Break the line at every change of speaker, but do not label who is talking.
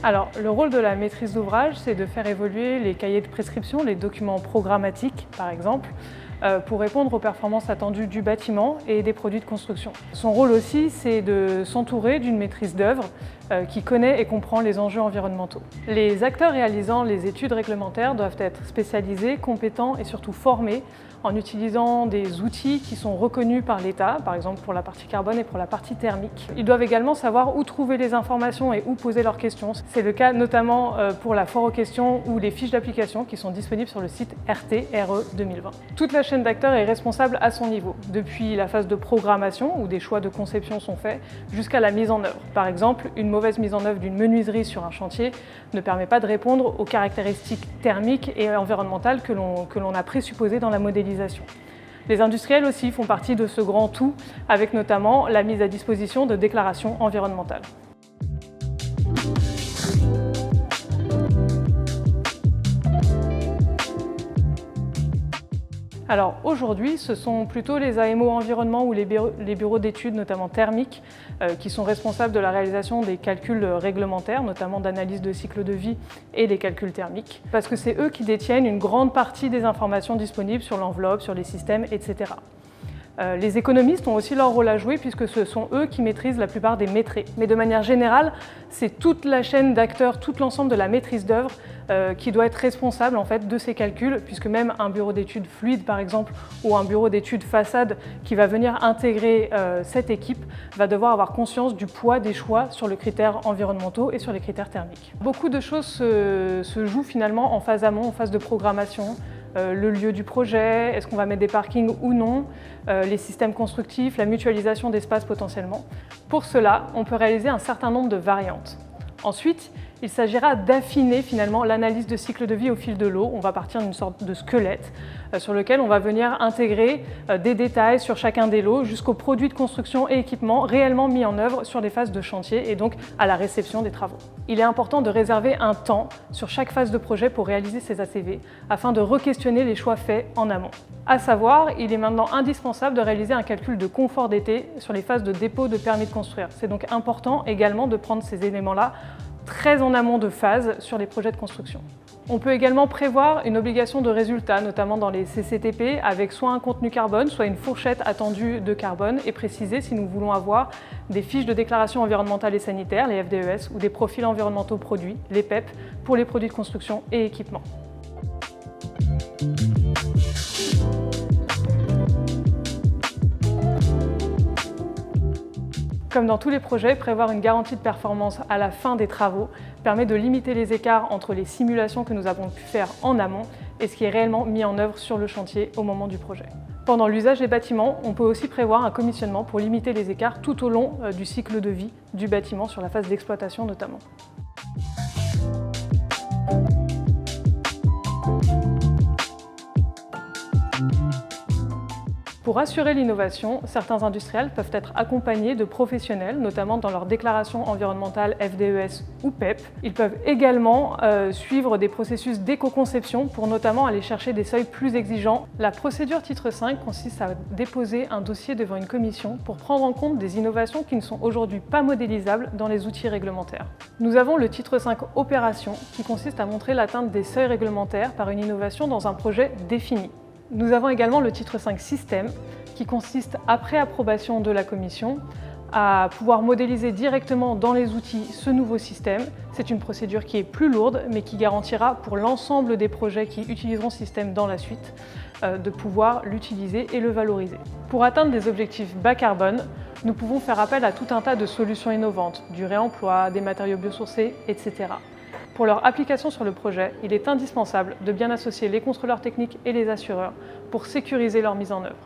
Alors, le rôle de la maîtrise d'ouvrage, c'est de faire évoluer les cahiers de prescription, les documents programmatiques par exemple, pour répondre aux performances attendues du bâtiment et des produits de construction. Son rôle aussi, c'est de s'entourer d'une maîtrise d'œuvre qui connaît et comprend les enjeux environnementaux. Les acteurs réalisant les études réglementaires doivent être spécialisés, compétents et surtout formés en utilisant des outils qui sont reconnus par l'État, par exemple pour la partie carbone et pour la partie thermique. Ils doivent également savoir où trouver les informations et où poser leurs questions. C'est le cas notamment pour la foire aux questions ou les fiches d'application qui sont disponibles sur le site RE 2020. Toute la chaîne d'acteurs est responsable à son niveau, depuis la phase de programmation où des choix de conception sont faits, jusqu'à la mise en œuvre. Par exemple, une mauvaise mise en œuvre d'une menuiserie sur un chantier ne permet pas de répondre aux caractéristiques thermiques et environnementales que l'on a présupposées dans la modélisation. Les industriels aussi font partie de ce grand tout, avec notamment la mise à disposition de déclarations environnementales. Alors aujourd'hui, ce sont plutôt les AMO environnement ou les bureaux d'études, notamment thermiques, qui sont responsables de la réalisation des calculs réglementaires, notamment d'analyse de cycle de vie et des calculs thermiques, parce que c'est eux qui détiennent une grande partie des informations disponibles sur l'enveloppe, sur les systèmes, etc. Les économistes ont aussi leur rôle à jouer puisque ce sont eux qui maîtrisent la plupart des métrés. Mais de manière générale, c'est toute la chaîne d'acteurs, tout l'ensemble de la maîtrise d'œuvre qui doit être responsable en fait, de ces calculs, puisque même un bureau d'études fluide par exemple ou un bureau d'études façade qui va venir intégrer cette équipe va devoir avoir conscience du poids des choix sur les critères environnementaux et sur les critères thermiques. Beaucoup de choses se jouent finalement en phase amont, en phase de programmation. Le lieu du projet, est-ce qu'on va mettre des parkings ou non, les systèmes constructifs, la mutualisation d'espaces potentiellement. Pour cela, on peut réaliser un certain nombre de variantes. Ensuite, il s'agira d'affiner finalement l'analyse de cycle de vie au fil de l'eau. On va partir d'une sorte de squelette sur lequel on va venir intégrer des détails sur chacun des lots jusqu'aux produits de construction et équipements réellement mis en œuvre sur les phases de chantier et donc à la réception des travaux. Il est important de réserver un temps sur chaque phase de projet pour réaliser ces ACV afin de re-questionner les choix faits en amont. À savoir, il est maintenant indispensable de réaliser un calcul de confort d'été sur les phases de dépôt de permis de construire. C'est donc important également de prendre ces éléments-là très en amont de phase sur les projets de construction. On peut également prévoir une obligation de résultat, notamment dans les CCTP, avec soit un contenu carbone, soit une fourchette attendue de carbone, et préciser si nous voulons avoir des fiches de déclaration environnementale et sanitaire, les FDES, ou des profils environnementaux produits, les PEP, pour les produits de construction et équipements. Comme dans tous les projets, prévoir une garantie de performance à la fin des travaux permet de limiter les écarts entre les simulations que nous avons pu faire en amont et ce qui est réellement mis en œuvre sur le chantier au moment du projet. Pendant l'usage des bâtiments, on peut aussi prévoir un commissionnement pour limiter les écarts tout au long du cycle de vie du bâtiment, sur la phase d'exploitation notamment. Pour assurer l'innovation, certains industriels peuvent être accompagnés de professionnels, notamment dans leur déclaration environnementale FDES ou PEP. Ils peuvent également suivre des processus d'éco-conception pour notamment aller chercher des seuils plus exigeants. La procédure titre 5 consiste à déposer un dossier devant une commission pour prendre en compte des innovations qui ne sont aujourd'hui pas modélisables dans les outils réglementaires. Nous avons le titre 5 opération qui consiste à montrer l'atteinte des seuils réglementaires par une innovation dans un projet défini. Nous avons également le titre 5 système qui consiste, après approbation de la commission, à pouvoir modéliser directement dans les outils ce nouveau système. C'est une procédure qui est plus lourde mais qui garantira pour l'ensemble des projets qui utiliseront ce système dans la suite de pouvoir l'utiliser et le valoriser. Pour atteindre des objectifs bas carbone, nous pouvons faire appel à tout un tas de solutions innovantes, du réemploi, des matériaux biosourcés, etc. Pour leur application sur le projet, il est indispensable de bien associer les contrôleurs techniques et les assureurs pour sécuriser leur mise en œuvre.